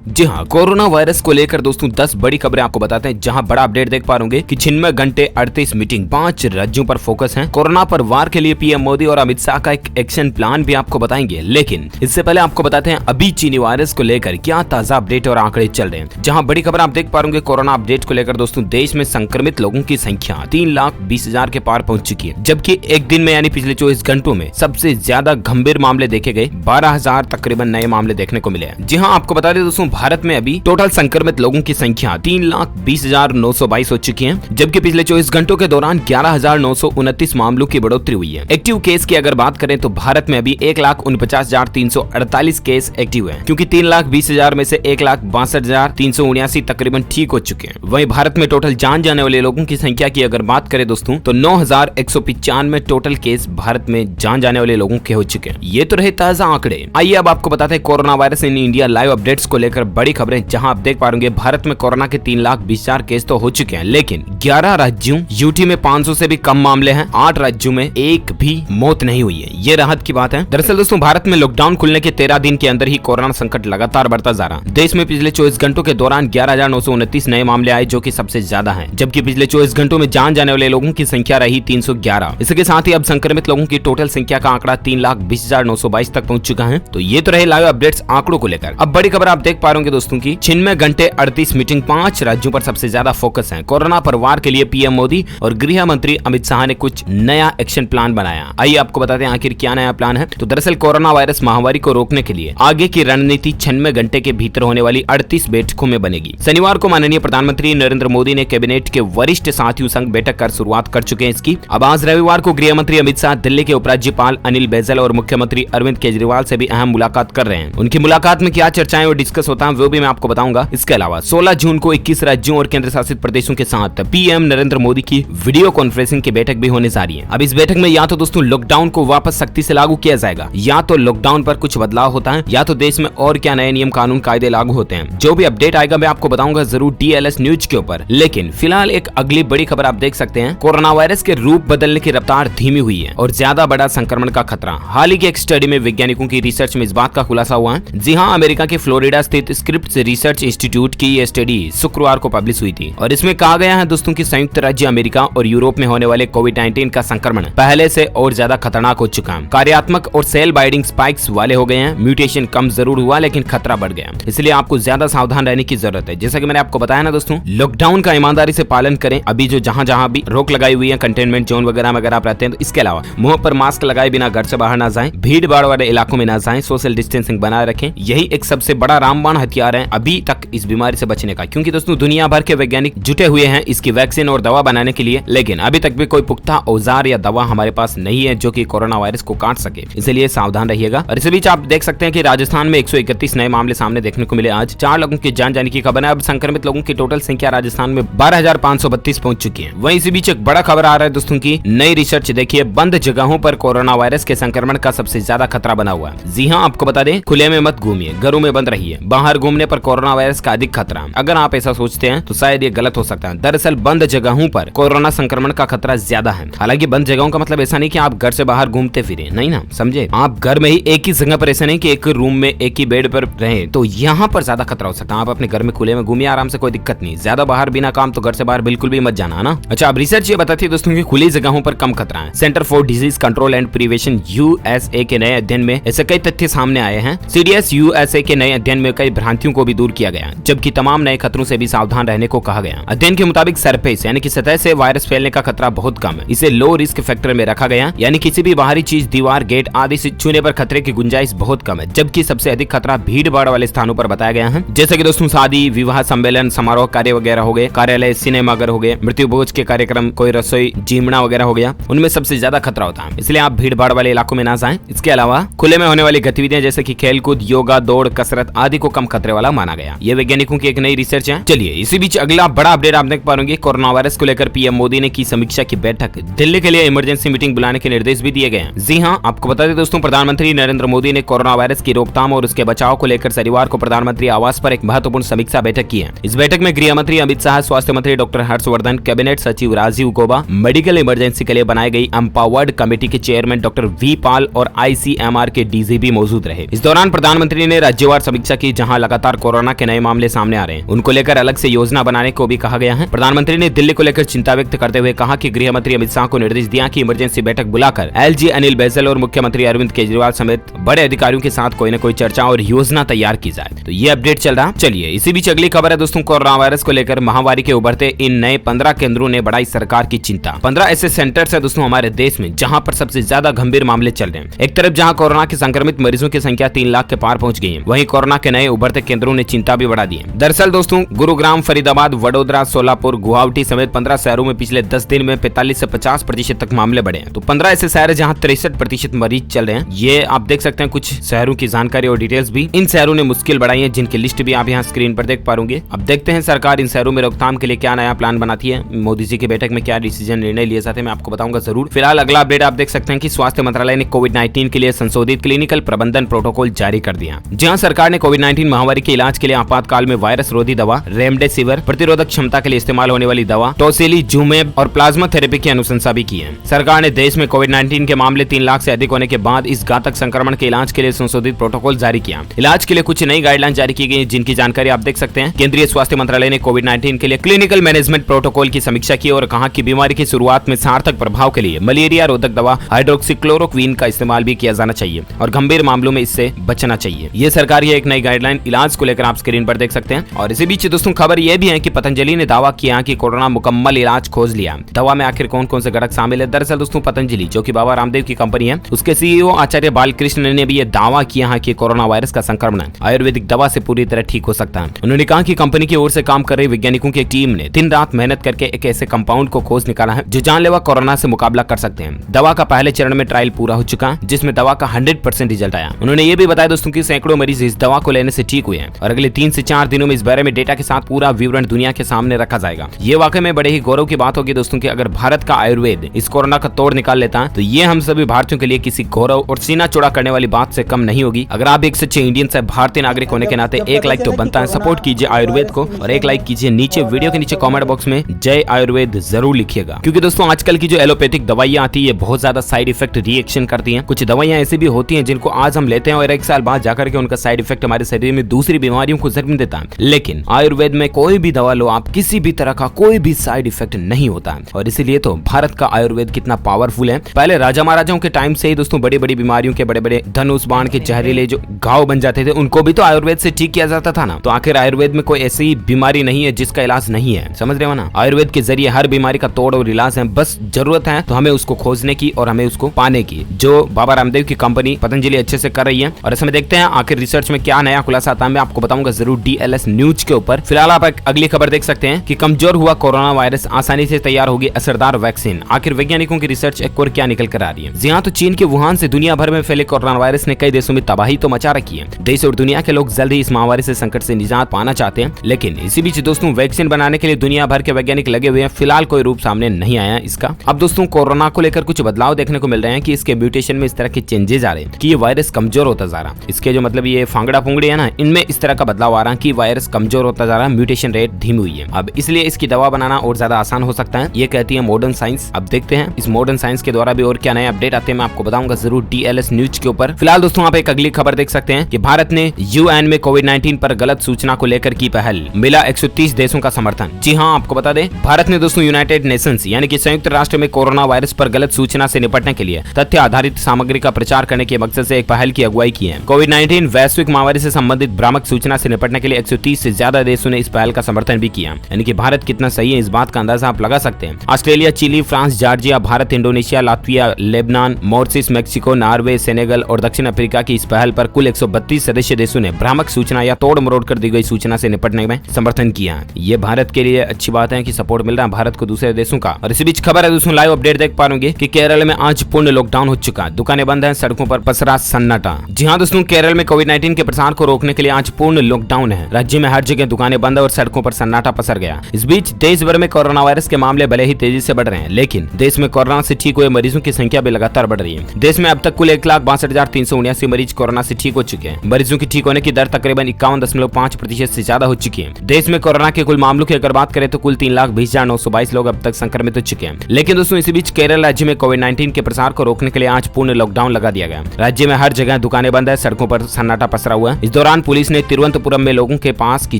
जी हाँ, corona virus को लेकर दोस्तों 10 बड़ी खबरें आपको बताते हैं, जहां बड़ा अपडेट देख पा रहे कि 96 घंटे 38 मीटिंग 5 राज्यों पर फोकस है। कोरोना पर वार के लिए पीएम मोदी और अमित शाह का एक एक्शन प्लान भी आपको बताएंगे, लेकिन इससे पहले आपको बताते हैं अभी चीनी वायरस को लेकर क्या ताजा अपडेट और आंकड़े चल रहे हैं। जहां बड़ी खबर आप देख पा रहे कोरोना अपडेट को लेकर दोस्तों देश में संक्रमित लोगों की संख्या 3,20,000 के पार पहुंच चुकी है, जबकि एक दिन में यानी पिछले 24 घंटों में सबसे ज्यादा गंभीर मामले देखे गए 12,000 तकरीबन नए मामले देखने को मिले हैं। जी हाँ, आपको बता दें दोस्तों भारत में अभी टोटल संक्रमित लोगों की संख्या 3,20,922 हो चुकी है, जबकि पिछले 24 घंटों के दौरान 11,929 मामलों की बढ़ोतरी हुई है। एक्टिव केस की अगर बात करें तो भारत में अभी 1,49,348 केस एक्टिव है, क्योंकि 3,20,000 में से 1,62,379 तकरीबन ठीक हो चुके हैं। वहीं भारत में टोटल जान जाने वाले लोगों की संख्या की अगर बात करें दोस्तों तो 9,195 टोटल केस भारत में जान जाने वाले लोगों के हो चुके हैं। ये तो रहे ताजा आंकड़े। आइए अब आपको बताते हैं corona virus in India live updates को लेकर बड़ी खबरें, जहां आप देख पा रहे भारत में कोरोना के 3,20,000 केस तो हो चुके हैं, लेकिन 11 राज्यों यूटी में 500 से भी कम मामले हैं। 8 राज्यों में एक भी मौत नहीं हुई है। ये राहत की बात है। दरअसल दोस्तों भारत में लॉकडाउन खुलने के 13 दिन के अंदर ही कोरोना संकट लगातार बढ़ता जा रहा है। देश में पिछले 24 घंटों के दौरान 11,929 नए मामले आए, जो कि सबसे ज्यादा है, जबकि पिछले 24 घंटों में जान जाने वाले लोगों की संख्या रही 311। इसके साथ ही अब संक्रमित लोगों की टोटल संख्या का आंकड़ा 3,20,922 तक पहुंच चुका है। तो ये तो रहे लाइव अपडेट्स आंकड़ों को लेकर। अब बड़ी खबर आप देख पा रहे होंगे दोस्तों की 96 घंटे 38 मीटिंग 5 राज्यों पर सबसे ज्यादा फोकस है। कोरोना पर वार के लिए पीएम मोदी और गृह मंत्री अमित शाह ने कुछ नया एक्शन प्लान बनाया। आइए आपको बताते हैं आखिर क्या नया प्लान है। तो दरअसल कोरोना वायरस महामारी को रोकने के लिए आगे की रणनीति 96 घंटे के भीतर होने वाली 38 बैठकों में बनेगी। शनिवार को माननीय प्रधानमंत्री नरेंद्र मोदी ने कैबिनेट के वरिष्ठ साथियों संग बैठक कर शुरुआत कर चुके हैं इसकी। अब आज रविवार को गृह मंत्री अमित शाह दिल्ली के उपराज्यपाल अनिल बैजल और मुख्यमंत्री अरविंद केजरीवाल से भी अहम मुलाकात कर रहे हैं। उनकी मुलाकात में क्या चर्चाएं और डिस्कस होता है वो भी मैं आपको बताऊंगा। इसके अलावा 16 जून को 21 राज्यों और केंद्र शासित प्रदेशों के साथ पीएम नरेंद्र मोदी की वीडियो कॉन्फ्रेंसिंग की बैठक भी होने जा रही है। अब इस बैठक में या तो दोस्तों लॉकडाउन को वापस सख्ती से लागू किया जाएगा, या तो लॉकडाउन पर कुछ बदलाव होता है, या तो देश में और क्या नए नियम कानून कायदे लागू होते हैं। जो भी अपडेट आएगा मैं आपको बताऊंगा जरूर DLS न्यूज के ऊपर। लेकिन फिलहाल एक अगली बड़ी खबर आप देख सकते हैं। कोरोना वायरस के रूप बदलने की रफ्तार धीमी हुई है और ज्यादा बड़ा संक्रमण का खतरा। हाल ही की एक स्टडी में वैज्ञानिकों की रिसर्च में इस बात का खुलासा हुआ है। जी हाँ, अमेरिका के फ्लोरिडा स्थित स्क्रिप्स रिसर्च इंस्टीट्यूट की ये स्टडी शुक्रवार को पब्लिश हुई थी और इसमें कहा गया है दोस्तों की संयुक्त राज्य अमेरिका और यूरोप में होने वाले कोविड-19 का संक्रमण पहले से और ज्यादा खतरनाक हो चुका है। कार्यात्मक और सेल बाइंडिंग स्पाइक्स वाले हो गए हैं। म्यूटेशन कम जरूर हुआ, लेकिन खतरा बढ़ गया, इसलिए आपको ज्यादा सावधान रहने की जरूरत है। जैसा कि मैंने आपको बताया ना दोस्तों, लॉकडाउन का ईमानदारी से पालन करें। अभी जो जहां भी रोक लगाई हुई है, कंटेनमेंट जोन वगैरह में अगर आप रहते हैं तो इसके अलावा मुंह पर मास्क लगाए बिना घर से बाहर ना जाएं, भीड़ भाड़ वाले इलाकों में ना जाएं, सोशल डिस्टेंसिंग बनाए रखें। यही एक सबसे बड़ा रामबाण हथियार है अभी तक इस बीमारी से बचने का, क्योंकि दोस्तों दुनिया भर के वैज्ञानिक जुटे हुए हैं इसकी वैक्सीन और दवा बनाने के लिए, लेकिन अभी तक भी कोई पुख्ता औजार या दवा हमारे पास नहीं है जो कि कोरोना वायरस को काट सके। इसलिए सावधान रहिएगा। और इसी बीच आप देख सकते हैं कि राजस्थान में 131 नए मामले सामने देखने को मिले। आज 4 लोगों की जान जाने की खबर है। अब संक्रमित लोगों की टोटल संख्या राजस्थान में 12,532 पहुंच चुकी है। वहीं इसी बीच एक बड़ा खबर आ रहा है दोस्तों की नई रिसर्च देखिए, बंद जगहों पर कोरोना वायरस के संक्रमण का सबसे ज्यादा खतरा बना हुआ है। जी हाँ, आपको बता दें खुले में मत घूमिए, घरों में बंद रहिए। बाहर घूमने पर कोरोना वायरस का अधिक खतरा है। अगर आप ऐसा सोचते हैं तो शायद ये गलत हो सकता है। दरअसल बंद जगहों पर कोरोना संक्रमण का खतरा ज्यादा है। हालांकि बंद जगहों का मतलब ऐसा नहीं कि आप घर से बाहर घूमते फिरे, नहीं ना, समझे। आप घर में ही एक ही जगह पर, ऐसा नहीं कि एक रूम में एक ही बेड पर रहे, तो यहाँ पर ज्यादा खतरा हो सकता है। आप अपने घर में खुले में घूमिए आराम से, कोई दिक्कत नहीं। ज्यादा बाहर बिना काम तो घर से बाहर बिल्कुल भी मत जाना ना। अच्छा, अब रिसर्च ये बताती है दोस्तों की खुली जगहों पर कम खतरा है। Centre for disease control and prevention USA के नए अध्ययन में ऐसे कई तथ्य सामने आए हैं। CDS USA के नए अध्ययन में कई भ्रांतियों को भी दूर किया गया, जबकि तमाम नए खतरों से भी सावधान रहने को कहा गया। अध्ययन के मुताबिक सरफेस यानी कि सतह से वायरस फैलने का खतरा बहुत कम है। इसे लो रिस्क फैक्टर में रखा गया, यानी किसी भी बाहरी चीज, दीवार, गेट आदि से छूने पर खतरे की गुंजाइश बहुत कम है। जबकि सबसे अधिक खतरा भीड़ भाड़ वाले स्थानों पर बताया गया है, जैसे कि दोस्तों शादी, विवाह, सम्मेलन, समारोह, कार्य वगैरह हो गए, कार्यालय, सिनेमा घर हो गए, मृत्यु भोज के कार्यक्रम, कोई रसोई, जिमना वगैरह हो गया, उनमें सबसे ज्यादा खतरा होता है। इसलिए आप भीड़ भाड़ वाले इलाकों में ना जाएं। इसके अलावा खुले में होने वाली गतिविधियां जैसे कि खेलकूद, योगा, दौड़, कसरत आदि को कम खतरे वाला माना गया। ये वैज्ञानिकों की एक नई रिसर्च है। चलिए इसी बीच अगला बड़ा अपडेट आप देख पा रहे हैं। कोरोना वायरस को लेकर पीएम मोदी ने की समीक्षा की बैठक। दिल्ली के लिए इमरजेंसी मीटिंग बुलाने के निर्देश भी दिए गए हैं। जी हाँ, आपको बता दें दोस्तों, प्रधानमंत्री नरेंद्र मोदी ने कोरोना वायरस की रोकथाम और उसके बचाव को लेकर शनिवार को प्रधानमंत्री आवास पर एक महत्वपूर्ण समीक्षा बैठक की है। इस बैठक में गृह मंत्री अमित शाह, स्वास्थ्य मंत्री डॉक्टर हर्षवर्धन, कैबिनेट सचिव राजीव गौबा, मेडिकल इमरजेंसी के लिए बनाई गई एम्पावर्ड कमेटी के चेयरमैन डॉक्टर वी पाल और ICMR के DG भी मौजूद रहे। इस दौरान प्रधानमंत्री ने राज्यवार समीक्षा की, जहां जहां लगातार कोरोना के नए मामले सामने आ रहे हैं, उनको लेकर अलग से योजना बनाने को भी कहा गया है। प्रधानमंत्री ने दिल्ली को लेकर चिंता व्यक्त करते हुए कहा कि गृह मंत्री अमित शाह को निर्देश दिया कि इमरजेंसी बैठक बुलाकर एलजी अनिल बैजल और मुख्यमंत्री अरविंद केजरीवाल समेत बड़े अधिकारियों के साथ कोई न कोई चर्चा और योजना तैयार की जाए। तो ये अपडेट चल रहा। चलिए इसी बीच अगली खबर है दोस्तों, कोरोना वायरस को लेकर महामारी के उभरते इन नए 15 केंद्रों ने बढ़ाई सरकार की चिंता। 15 ऐसे सेंटर्स है दोस्तों हमारे देश में जहां पर सबसे ज्यादा गंभीर मामले चल रहे हैं। एक तरफ जहां कोरोना के संक्रमित मरीजों की संख्या 3 लाख के पार पहुंच गई है, वहीं कोरोना के नए उभरते केंद्रों ने चिंता भी बढ़ा दी है। दरअसल दोस्तों गुरुग्राम, फरीदाबाद, वडोदरा, सोलापुर, गुवाहाटी समेत 15 शहरों में पिछले 10 दिन में 45 से 50% तक मामले बढ़े हैं। तो 15 ऐसे शहर जहां 63% मरीज चल रहे हैं। ये आप देख सकते हैं कुछ शहरों की जानकारी और डिटेल्स भी। इन शहरों ने मुश्किल बढ़ाई है, जिनकी लिस्ट भी आप यहाँ स्क्रीन पर देख पाओगे। अब देखते हैं सरकार इन शहरों में रोकथाम के लिए क्या नया प्लान बनाती है, मोदी जी की बैठक में क्या डिसीजन निर्णय लिए जाते हैं, मैं आपको बताऊंगा जरूर। फिलहाल अगला अपडेट आप देख सकते हैं कि स्वास्थ्य मंत्रालय ने कोविड-19 के लिए संशोधित क्लिनिकल प्रबंधन प्रोटोकॉल जारी कर दिया। जहां सरकार ने कोविड-19 महामारी के इलाज के लिए आपातकाल में वायरस रोधी दवा, रेमडेसिविर, प्रतिरोधक क्षमता के लिए इस्तेमाल होने वाली दवा, टोसिलीजुमेब और प्लाज्मा थेरेपी की अनुशंसा भी की है। सरकार ने देश में कोविड-19 के मामले 3 लाख से अधिक होने के बाद इस घातक संक्रमण के इलाज के लिए संशोधित प्रोटोकॉल जारी किया। इलाज के लिए कुछ नई गाइडलाइन जारी की गई, जिनकी जानकारी आप देख सकते हैं। केंद्रीय स्वास्थ्य मंत्रालय ने कोविड-19 के लिए क्लिनिकल मैनेजमेंट प्रोटोकॉल की समीक्षा की और कहा कि बीमारी की शुरुआत में सार्थक प्रभाव के लिए मलेरिया रोधक दवा हाइड्रोक्सीक्लोरोक्वीन का इस्तेमाल भी किया जाना चाहिए और गंभीर मामलों में इससे बचना चाहिए। ये सरकार की एक नई गाइडलाइन इलाज को लेकर आप स्क्रीन पर देख सकते हैं। और इसी बीच दोस्तों खबर यह भी है कि पतंजलि ने दावा किया कि कोरोना मुकम्मल इलाज खोज लिया। दवा में आखिर कौन कौन से घटक शामिल है? दरअसल दोस्तों पतंजलि, जो कि बाबा रामदेव की कंपनी है, उसके सीईओ आचार्य बालकृष्ण ने भी ये दावा किया है कि कोरोना वायरस का संक्रमण आयुर्वेदिक दवा से पूरी तरह ठीक हो सकता है। उन्होंने कहा कि कंपनी की ओर से काम कर रहे वैज्ञानिकों की एक टीम ने दिन रात मेहनत करके एक ऐसे कंपाउंड को खोज निकाला है जो जानलेवा कोरोना से मुकाबला कर सकते हैं। दवा का पहले चरण में ट्रायल पूरा हो चुका है, जिसमें दवा का 100% रिजल्ट आया। उन्होंने ये भी बताया दोस्तों कि सैकड़ों मरीज इस दवा को लेने से ठीक हुए हैं और अगले 3 से 4 दिनों में इस बारे में डेटा के साथ पूरा विवरण दुनिया के सामने रखा जाएगा। ये वाकई में बड़े ही गौरव की बात होगी दोस्तों कि अगर भारत का आयुर्वेद इस कोरोना का तोड़ निकाल लेता है तो ये हम सभी भारतीयों के लिए किसी गौरव और सीना चौड़ा करने वाली बात से कम नहीं होगी। अगर आप एक सच्चे इंडियन से भारतीय नागरिक होने के नाते एक लाइक तो बनता है, सपोर्ट कीजिए आयुर्वेद को और एक लाइक कीजिए। नीचे वीडियो के नीचे कमेंट बॉक्स में जय आयुर्वेद जरूर लिखिएगा, क्योंकि दोस्तों आजकल की जो एलोपैथिक दवाइयां आती है बहुत ज्यादा साइड इफेक्ट रिएक्शन करती हैं। कुछ दवाइयां ऐसी भी होती हैं जिनको आज हम लेते हैं और 1 साल बाद जाकर के उनका साइड इफेक्ट हमारे शरीर में दूसरी बीमारियों को जन्म देता है। लेकिन आयुर्वेद में कोई भी दवा लो आप, किसी भी तरह का कोई भी साइड इफेक्ट नहीं होता है और इसीलिए तो भारत का आयुर्वेद कितना पावरफुल है। पहले राजा महाराजाओं के टाइम से ही दोस्तों बड़ी बड़ी बीमारियों के, बड़े बड़े धनुष बाण के जहरीले जो घाव बन जाते थे, उनको भी तो आयुर्वेद से ठीक किया जाता था ना। तो आखिर आयुर्वेद में कोई ऐसी बीमारी नहीं है जिसका इलाज नहीं है, समझ रहे हो ना। आयुर्वेद के जरिए हर बीमारी का तोड़ और इलाज है, बस जरूरत है तो हमें उसको खोजने की और हमें उसको पाने की, जो बाबा रामदेव की कंपनी पतंजलि अच्छे से कर रही है। और इसमें देखते हैं आखिर रिसर्च में क्या नया खुलासा आता है, मैं आपको बताऊंगा जरूर DLS न्यूज के ऊपर। फिलहाल आप अगली खबर देख सकते हैं कि कमजोर हुआ कोरोना वायरस, आसानी से तैयार होगी असरदार वैक्सीन। आखिर वैज्ञानिकों की रिसर्च एक और क्या निकल कर आ रही है। जी हाँ, तो चीन के वुहान से दुनिया भर में फैले कोरोना वायरस ने कई देशों में तबाही तो मचा रखी है। देश और दुनिया के लोग जल्द ही इस महामारी से संकट से निजात पाना चाहते हैं, लेकिन इसी बीच दोस्तों वैक्सीन बनाने के लिए दुनिया भर के वैज्ञानिक लगे हुए हैं। फिलहाल कोई रूप सामने नहीं आया इसका। अब दोस्तों कोरोना को लेकर कुछ बदलाव देखने को मिल रहे हैं कि इसके म्यूटेशन में इस तरह के चेंजेस आ रहे हैं कि ये वायरस कमजोर होता जा रहा है। इसके जो मतलब ये फांगड़ा फुंगड़ी है ना, इनमें इस तरह का बदलाव आ रहा है कि वायरस कमजोर होता जा रहा है, म्यूटेशन रेट धीमी हुई है। अब इसलिए इसकी दवा बनाना और ज्यादा आसान हो सकता है, ये कहती है मॉडर्न साइंस। अब देखते हैं इस मॉडर्न साइंस के द्वारा भी और क्या नए अपडेट आते हैं, मैं आपको बताऊंगा जरूर DLS न्यूज के ऊपर। फिलहाल दोस्तों आप एक अगली खबर देख सकते हैं कि भारत ने UN में कोविड-19 पर गलत सूचना को लेकर की पहल, मिला 130 देशों का समर्थन। जी हाँ, आपको बता दें भारत ने दोस्तों यूनाइटेड नेशंस यानी कि संयुक्त राष्ट्र में कोरोना वायरस पर गलत सूचना से निपटने के लिए तथ्य आधारित सामग्री का प्रचार करने के मकसद से एक पहल की अगुवाई की है। कोविड-19 वैश्विक महामारी से संबंधित भ्रामक सूचना से निपटने के लिए 130 से ज्यादा देशों ने इस पहल का समर्थन भी किया। यानी कि भारत कितना सही है इस बात का अंदाजा आप लगा सकते हैं। Australia, Chile, France, Georgia, Bharat, Indonesia, Latvia, Lebanon, Mauritius, Mexico, Norway, Senegal और दक्षिण अफ्रीका की इस पहल पर कुल 132 सदस्य देशों ने भ्रामक सूचना या तोड़ मरोड़ कर दी गई सूचना से निपटने में समर्थन किया। ये भारत के लिए अच्छी बात है कि सपोर्ट मिल रहा है भारत को दूसरे देशों का। और इसी बीच खबर है दोस्तों, लाइव अपडेट देख पाओगे कि केरल में आज पूर्ण लॉकडाउन हो चुका है, दुकानें बंद हैं, सड़कों पर पसरा सन्नाटा। जी हाँ दोस्तों, केरल में कोविड-19 के प्रसार को रोकने के लिए आज पूर्ण लॉकडाउन है। राज्य में हर जगह दुकानें बंद और सड़कों पर सन्नाटा पसर गया। इस बीच देश भर में कोरोना वायरस के मामले भले ही तेजी से बढ़ रहे हैं, लेकिन देश में कोरोना से ठीक हुए मरीजों की संख्या भी लगातार बढ़ रही है। देश में अब तक कुल 1,62,379 मरीज कोरोना से ठीक हो चुके हैं। मरीजों की ठीक होने की दर तकरीबन 51.5% से ज्यादा हो चुकी है। देश में कोरोना के कुल मामलों की अगर बात करें तो कुल 3,20,922 लोग अब तक संक्रमित हो चुके हैं। लेकिन दोस्तों इसी बीच केरल राज्य में कोविड-19 के प्रसार को रोकने के लिए आज पूर्ण लॉकडाउन लगा दिया गया। राज्य में हर जगह दुकानें बंद है, सड़कों पर सन्नाटा पसरा हुआ है। इस दौरान दौरान पुलिस ने तिरुवनंतपुरम में लोगों के पास की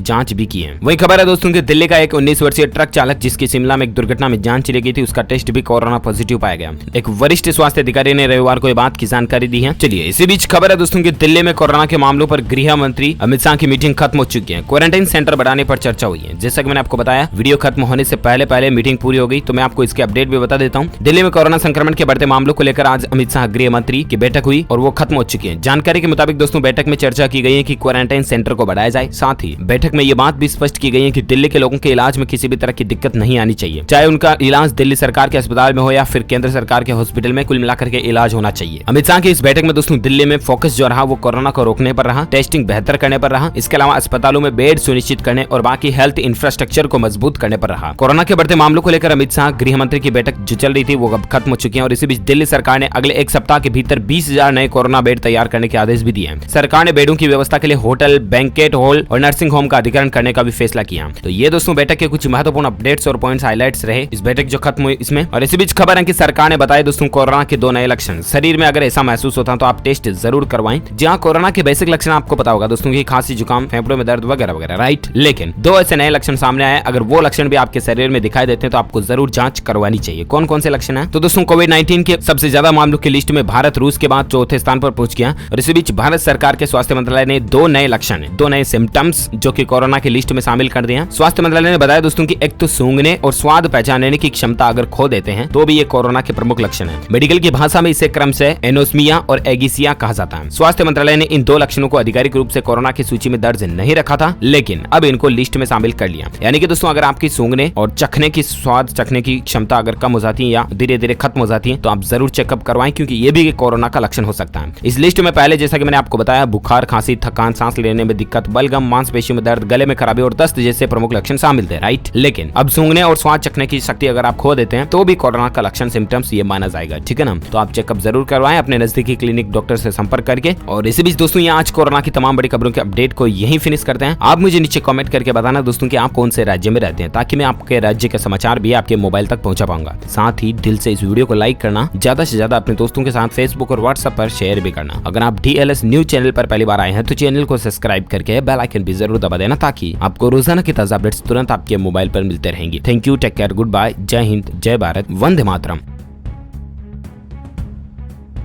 जांच भी की है। वही खबर है दोस्तों कि दिल्ली का एक 19 वर्षीय ट्रक चालक जिसकी शिमला में एक दुर्घटना में जान चली गई थी, उसका टेस्ट भी कोरोना पॉजिटिव पाया गया। एक वरिष्ठ स्वास्थ्य अधिकारी ने रविवार को यह बात की जानकारी दी है। चलिए इसी बीच खबर है दोस्तों कि दिल्ली में कोरोना के मामलों पर गृह मंत्री अमित शाह की मीटिंग खत्म हो चुकी है। क्वारंटाइन सेंटर बढ़ाने पर चर्चा हुई है। जैसा कि मैंने आपको बताया, वीडियो खत्म होने से पहले मीटिंग पूरी हो गई, तो मैं आपको इसके अपडेट भी बता देता हूँ। दिल्ली में कोरोना संक्रमण के बढ़ते मामलों को लेकर आज अमित शाह गृह मंत्री की बैठक हुई और वो खत्म हो चुकी है। जानकारी के मुताबिक दोस्तों बैठक में चर्चा की गई है कि क्वारंटाइन सेंटर को बढ़ाया जाए। साथ ही बैठक में ये बात भी स्पष्ट की गई है कि दिल्ली के लोगों के इलाज में किसी भी तरह की दिक्कत नहीं आनी चाहिए, चाहे उनका इलाज दिल्ली सरकार के अस्पताल में हो या फिर केंद्र सरकार के हॉस्पिटल में, कुल मिलाकर के इलाज होना चाहिए। अमित शाह की इस बैठक में दोस्तों दिल्ली में फोकस जो रहा वो कोरोना को रोकने पर रहा, टेस्टिंग बेहतर करने पर रहा, इसके अलावा अस्पतालों में बेड सुनिश्चित करने और बाकी हेल्थ इंफ्रास्ट्रक्चर को मजबूत करने पर रहा। कोरोना के बढ़ते मामलों को लेकर अमित शाह गृह मंत्री की बैठक जो चल रही थी वो अब खत्म हो चुकी है और इसी बीच दिल्ली सरकार ने अगले एक सप्ताह के भीतर 20,000 नए कोरोना बेड तैयार करने के आदेश भी दिए हैं। सरकार ने बेडों की व्यवस्था के लिए होटल, बैंकेट हॉल और नर्सिंग होम का अधिग्रहण करने का भी फैसला किया। तो ये दोस्तों बैठक के कुछ महत्वपूर्ण अपडेट्स और पॉइंट्स हाइलाइट्स रहे इस बैठक जो खत्म हुई इसमें। और इसी बीच खबर है कि सरकार ने बताया दोस्तों कोरोना के 2 नए लक्षण। शरीर में अगर ऐसा महसूस होता तो आप टेस्ट जरूर करवाएं। जहां कोरोना के बेसिक लक्षण आपको पता होगा दोस्तों की खांसी, जुकाम, फेफड़ों में दर्द वगैरह वगैरह, राइट। लेकिन 2 ऐसे नए लक्षण सामने आए, अगर वो लक्षण भी आपके शरीर में दिखाई देते हैं तो आपको जरूर जांच करवानी चाहिए। कौन कौन से लक्षण है? तो दोस्तों कोविड-19 के सबसे ज्यादा मामलों की लिस्ट में भारत रूस के बाद 4थे स्थान पर पहुंच गया। और इसी बीच भारत सरकार के स्वास्थ्य मंत्रालय ने 2 नए लक्षण, 2 नए सिम्टम्स जो कि कोरोना की लिस्ट में शामिल कर दिए हैं। स्वास्थ्य मंत्रालय ने बताया दोस्तों कि एक तो सूंघने और स्वाद पहचानने की क्षमता अगर खो देते हैं तो भी ये कोरोना के प्रमुख लक्षण है। मेडिकल की भाषा में इसे क्रम से एनोस्मिया और एगिसिया कहा जाता है। स्वास्थ्य मंत्रालय ने इन 2 लक्षणों को आधिकारिक रूप से कोरोना की सूची में दर्ज नहीं रखा था, लेकिन अब इनको लिस्ट में शामिल कर लिया। यानी कि दोस्तों अगर आपकी सूंघने और चखने की स्वाद चखने की क्षमता अगर कम हो जाती है या धीरे धीरे खत्म हो जाती है तो आप जरूर चेकअप करवाएं, क्योंकि ये भी कोरोना का लक्षण हो सकता है। इस लिस्ट में पहले जैसा कि मैंने आपको बताया बुखार, खांसी, थकान, सांस लेने में दिक्कत, बलगम, मांसपेशियों में दर्द, गले में खराबी और दस्त जैसे प्रमुख लक्षण शामिल थे, राइट। लेकिन अब सूंघने और स्वाद चखने की शक्ति अगर आप खो देते हैं तो भी कोरोना का लक्षण सिम्टम्स ये माना जाएगा, ठीक है ना। तो आप चेकअप जरूर करवाएं अपने नजदीकी क्लिनिक डॉक्टर से संपर्क करके। और इसी बीच दोस्तों ये आज कोरोना की तमाम बड़ी खबरों के अपडेट को यहीं फिनिश करते हैं। आप मुझे नीचे कमेंट करके बताना दोस्तों कि आप कौन से राज्य में रहते हैं, ताकि मैं आपके राज्य के समाचार भी आपके मोबाइल तक पहुंचा पाऊंगा। साथ ही दिल से इस वीडियो को लाइक करना, ज्यादा से ज्यादा अपने दोस्तों के साथ फेसबुक और व्हाट्सएप पर शेयर भी करना। अगर आप DLS न्यूज चैनल पर पहली बार आए हैं तो चैनल को सब्सक्राइब करके बेल आइकन भी जरूर दबा देना, ताकि आपको रोजाना की ताजा अपडेट्स तुरंत आपके मोबाइल पर मिलते रहेंगे। Thank you, take care, good bye, Jai Hind, जय भारत, वंदे मातरम।